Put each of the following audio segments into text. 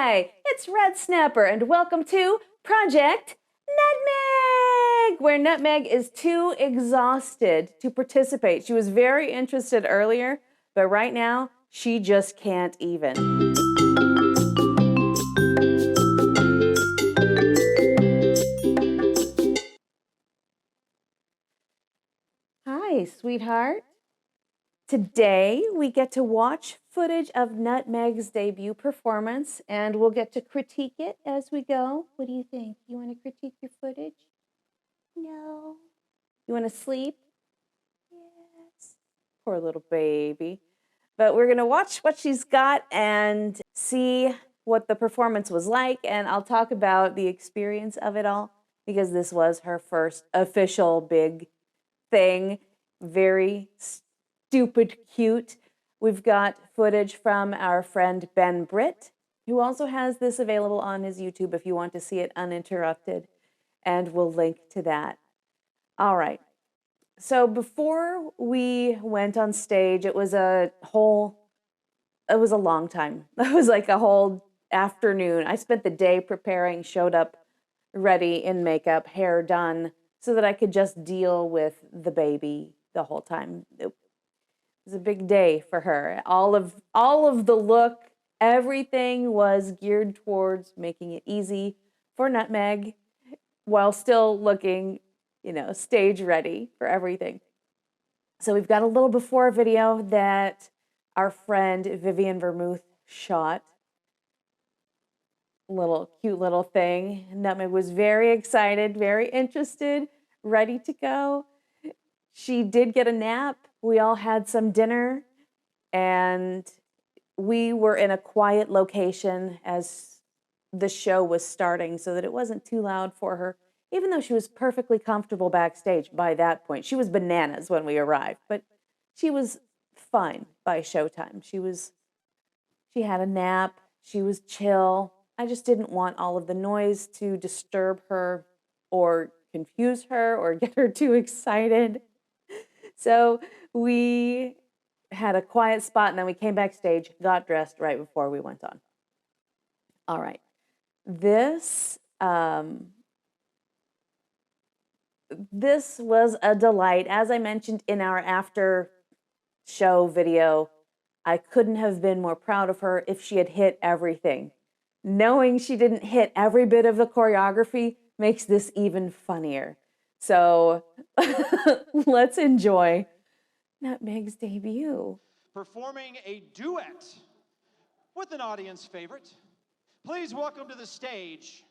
Hi, it's Red Snapper, and welcome to Project Nutmeg, where Nutmeg is too exhausted to participate. She was very interested earlier, but right now, she just can't even. Hi, sweetheart. Today, we get to watch footage of Nutmeg's debut performance, and we'll get to critique it as we go. What do you think? You want to critique your footage? No. You want to sleep? Yes. Poor little baby. But we're going to watch what she's got and see what the performance was like, and I'll talk about the experience of it all, because this was her first official big thing. Very stupid cute. We've got footage from our friend Ben Britt, who also has this available on his YouTube if you want to see it uninterrupted, and we'll link to that. All right. So before we went on stage, it was a long time. It was like a whole afternoon. I spent the day preparing, showed up ready in makeup, hair done, so that I could just deal with the baby the whole time. It was a big day for her. All of the look, everything was geared towards making it easy for Nutmeg while still looking, stage ready for everything. So we've got a little before video that our friend Vivian Vermouth shot. Cute little thing. Nutmeg was very excited, very interested, ready to go. She did get a nap. We all had some dinner, and we were in a quiet location as the show was starting so that it wasn't too loud for her, even though she was perfectly comfortable backstage by that point. She was bananas when we arrived, but she was fine by showtime. She had a nap. She was chill. I just didn't want all of the noise to disturb her or confuse her or get her too excited. So we had a quiet spot, and then we came backstage, got dressed right before we went on. All right. This was a delight. As I mentioned in our after show video, I couldn't have been more proud of her if she had hit everything. Knowing she didn't hit every bit of the choreography makes this even funnier. So let's enjoy Nutmeg's debut. Performing a duet with an audience favorite. Please welcome to the stage,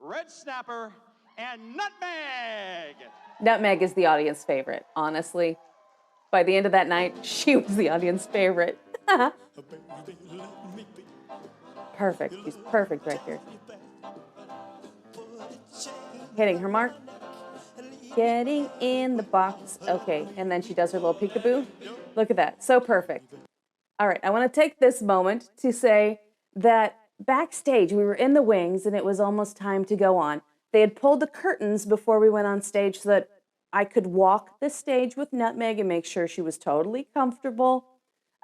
Red Snapper and Nutmeg. Nutmeg is the audience favorite, honestly. By the end of that night, she was the audience favorite. Perfect. She's perfect right here. Hitting her mark. Getting in the box. Okay, and then she does her little peekaboo. Look at that. So perfect. All right, I want to take this moment to say that backstage, we were in the wings, and it was almost time to go on. They had pulled the curtains before we went on stage so that I could walk the stage with Nutmeg and make sure she was totally comfortable.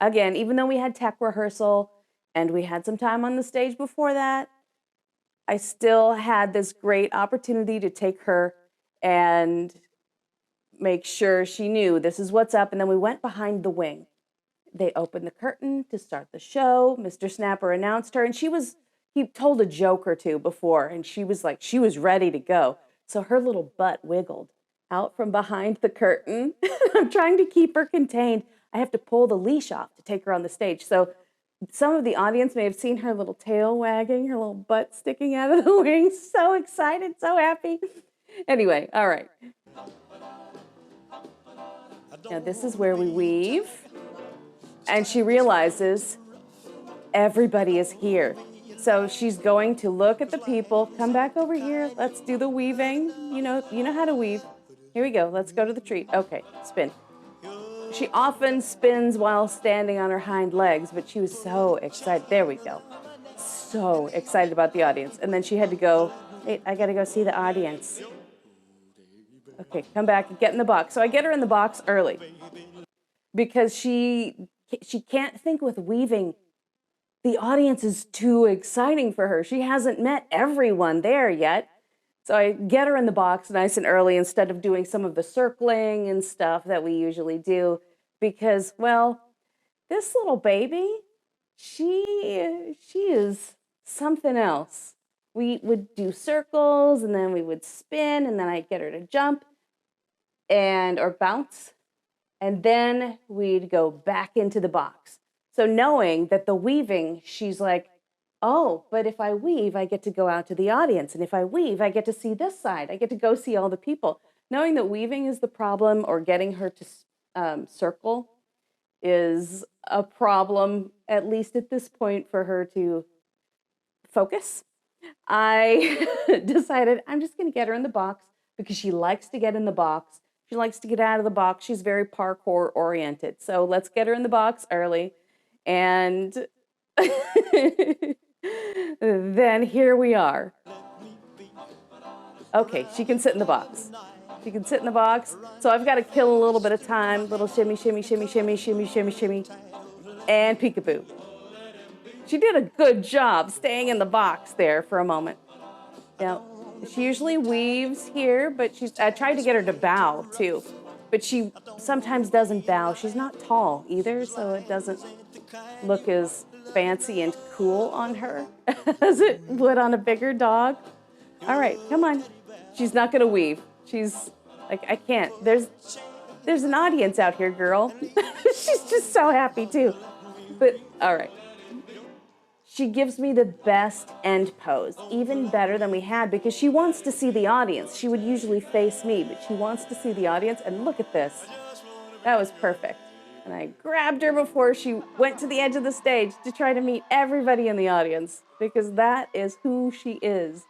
Again, even though we had tech rehearsal and we had some time on the stage before that, I still had this great opportunity to take her and make sure she knew this is what's up. And then we went behind the wing. They opened the curtain to start the show. Mr. Snapper announced her, and he told a joke or two before, and she was ready to go. So her little butt wiggled out from behind the curtain. I'm trying to keep her contained. I have to pull the leash off to take her on the stage. So some of the audience may have seen her little tail wagging, her little butt sticking out of the wings. So excited, so happy. Anyway, all right. Now this is where we weave. And she realizes everybody is here. So she's going to look at the people. Come back over here. Let's do the weaving. You know how to weave. Here we go. Let's go to the treat. Okay, spin. She often spins while standing on her hind legs, but she was so excited. There we go. So excited about the audience. And then she had to go, wait, I got to go see the audience. Okay, come back and get in the box. So I get her in the box early because she can't think with weaving. the audience is too exciting for her. She hasn't met everyone there yet. So I get her in the box nice and early instead of doing some of the circling and stuff that we usually do because, well, this little baby, she is something else. We would do circles and then we would spin and then I'd get her to jump or bounce. And then we'd go back into the box. So knowing that the weaving, she's like, oh, but if I weave, I get to go out to the audience. And if I weave, I get to see this side. I get to go see all the people. Knowing that weaving is the problem or getting her to circle is a problem, at least at this point, for her to focus. I decided I'm just going to get her in the box because she likes to get in the box. She likes to get out of the box. She's very parkour oriented. So let's get her in the box early. And then here we are. Okay, she can sit in the box. She can sit in the box. So I've got to kill a little bit of time. Little shimmy, shimmy, shimmy, shimmy, shimmy, shimmy, shimmy. And peekaboo. She did a good job staying in the box there for a moment. Now, she usually weaves here, but I tried to get her to bow too. But she sometimes doesn't bow. She's not tall either, so it doesn't look as fancy and cool on her as it would on a bigger dog. All right, come on. She's not gonna weave. She's like, I can't. There's an audience out here, girl. She's just so happy too. But all right. She gives me the best end pose, even better than we had, because she wants to see the audience. She would usually face me, but she wants to see the audience, and look at this. That was perfect. And I grabbed her before she went to the edge of the stage to try to meet everybody in the audience, because that is who she is.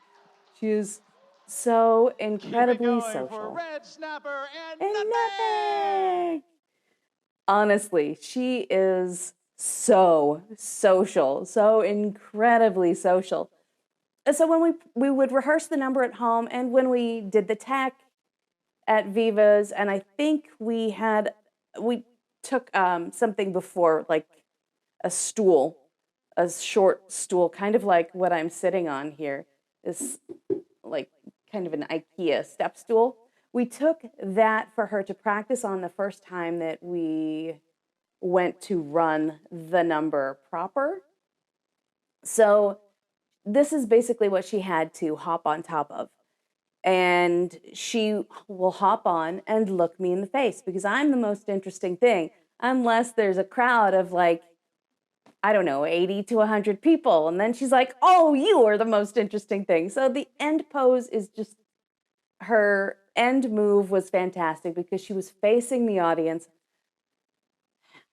She is so incredibly social. For Red Snapper and Nutmeg! Honestly, she is so social, so incredibly social. So when we would rehearse the number at home and when we did the tech at Viva's, and I think we took something before, like a stool, a short stool, kind of like what I'm sitting on here, is like kind of an IKEA step stool. We took that for her to practice on the first time that we went to run the number proper. So this is basically what she had to hop on top of. And she will hop on and look me in the face because I'm the most interesting thing, unless there's a crowd of like, I don't know, 80 to 100 people. And then she's like, oh, you are the most interesting thing. So the end pose is just, her end move was fantastic because she was facing the audience.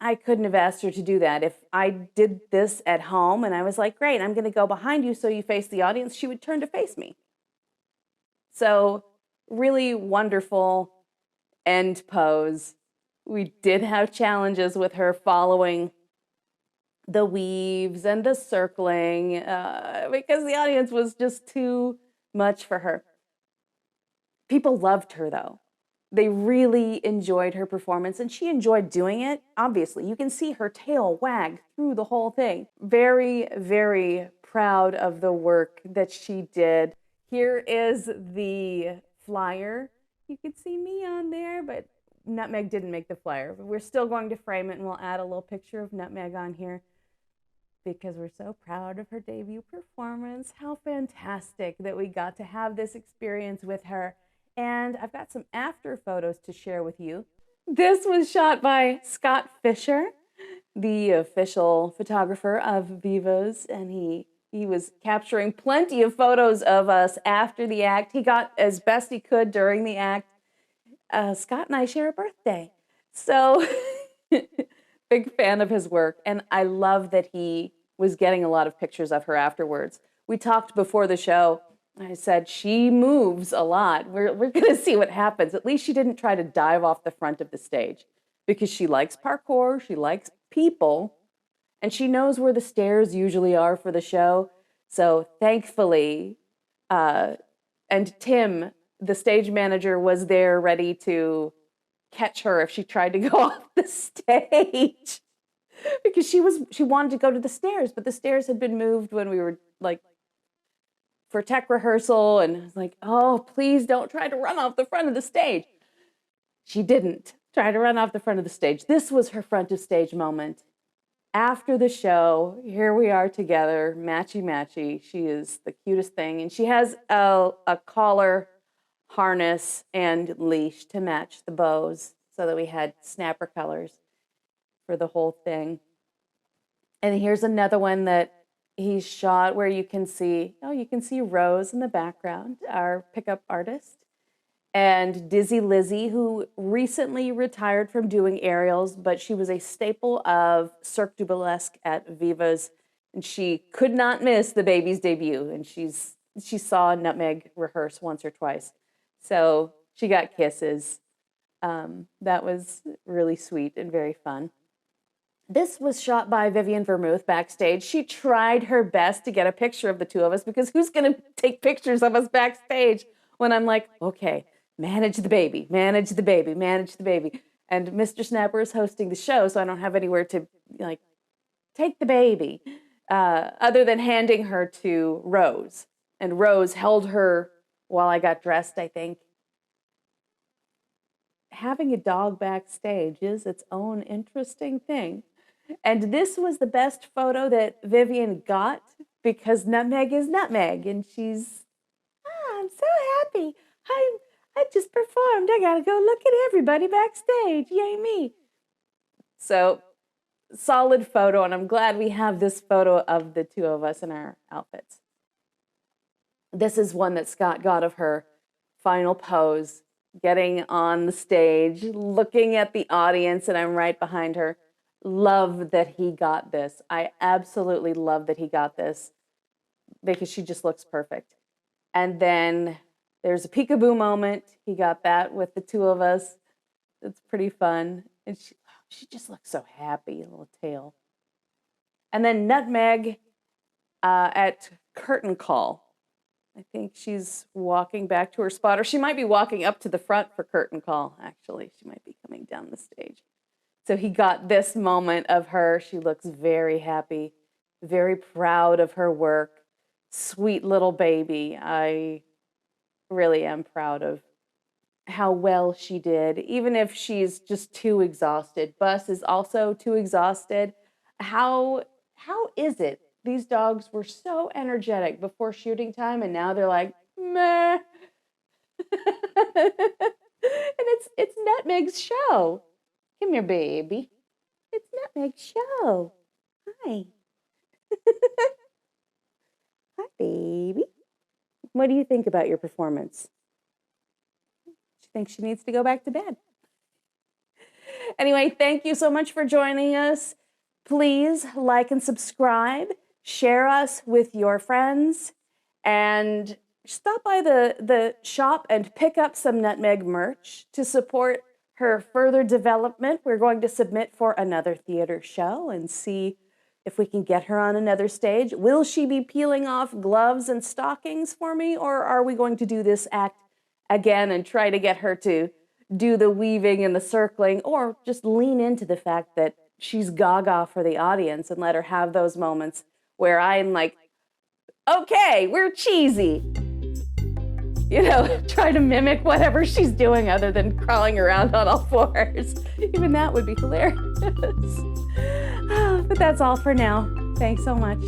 I couldn't have asked her to do that. If I did this at home and I was like, great, I'm going to go behind you so you face the audience, she would turn to face me. So really wonderful end pose. We did have challenges with her following the weaves and the circling because the audience was just too much for her. People loved her though. They really enjoyed her performance and she enjoyed doing it. Obviously, you can see her tail wag through the whole thing. Very, very proud of the work that she did. Here is the flyer. You can see me on there, but Nutmeg didn't make the flyer. But we're still going to frame it and we'll add a little picture of Nutmeg on here because we're so proud of her debut performance. How fantastic that we got to have this experience with her. And I've got some after photos to share with you. This was shot by Scott Fisher, the official photographer of Viva's, and he was capturing plenty of photos of us after the act. He got as best he could during the act. Scott and I share a birthday, so big fan of his work, and I love that he was getting a lot of pictures of her afterwards. We talked before the show. I said, she moves a lot. We're going to see what happens. At least she didn't try to dive off the front of the stage because she likes parkour, she likes people, and she knows where the stairs usually are for the show. So thankfully, and Tim, the stage manager, was there ready to catch her if she tried to go off the stage. because she wanted to go to the stairs, but the stairs had been moved when we were like for tech rehearsal, and I was like, oh, please don't try to run off the front of the stage. She didn't try to run off the front of the stage. This was her front of stage moment. After the show, here we are together, matchy-matchy. She is the cutest thing, and she has a collar, harness, and leash to match the bows so that we had snapper colors for the whole thing. And here's another one that he's shot where you can see Rose in the background, our pickup artist, and Dizzy Lizzie, who recently retired from doing aerials, but she was a staple of Cirque du Burlesque at Viva's, and she could not miss the baby's debut, and she saw Nutmeg rehearse once or twice. So she got kisses. That was really sweet and very fun. This was shot by Vivian Vermouth backstage. She tried her best to get a picture of the two of us, because who's going to take pictures of us backstage when I'm like, okay, manage the baby, manage the baby, manage the baby. And Mr. Snapper is hosting the show, so I don't have anywhere to like take the baby other than handing her to Rose. And Rose held her while I got dressed, I think. Having a dog backstage is its own interesting thing. And this was the best photo that Vivian got, because Nutmeg is Nutmeg, and she's, I'm so happy. I just performed. I gotta go look at everybody backstage. Yay me. So solid photo, and I'm glad we have this photo of the two of us in our outfits. This is one that Scott got of her final pose, getting on the stage, looking at the audience, and I'm right behind her. Love that he got this. I absolutely love that he got this, because she just looks perfect. And then there's a peekaboo moment. He got that with the two of us. It's pretty fun. And she just looks so happy, a little tail. And then Nutmeg at curtain call. I think she's walking back to her spot, or she might be walking up to the front for curtain call, actually. She might be coming down the stage. So he got this moment of her. She looks very happy, very proud of her work. Sweet little baby. I really am proud of how well she did, even if she's just too exhausted. Bus is also too exhausted. How is it? These dogs were so energetic before shooting time, and now they're like, meh. And it's Nutmeg's show. Come here, baby. It's Nutmeg's show. Hi. Hi, baby. What do you think about your performance? She thinks she needs to go back to bed. Anyway, thank you so much for joining us. Please like and subscribe. Share us with your friends. And stop by the shop and pick up some Nutmeg merch to support her further development. We're going to submit for another theater show and see if we can get her on another stage. Will she be peeling off gloves and stockings for me, or are we going to do this act again and try to get her to do the weaving and the circling, or just lean into the fact that she's gaga for the audience and let her have those moments where I'm like, okay, we're cheesy. You know, try to mimic whatever she's doing other than crawling around on all fours. Even that would be hilarious. But that's all for now. Thanks so much.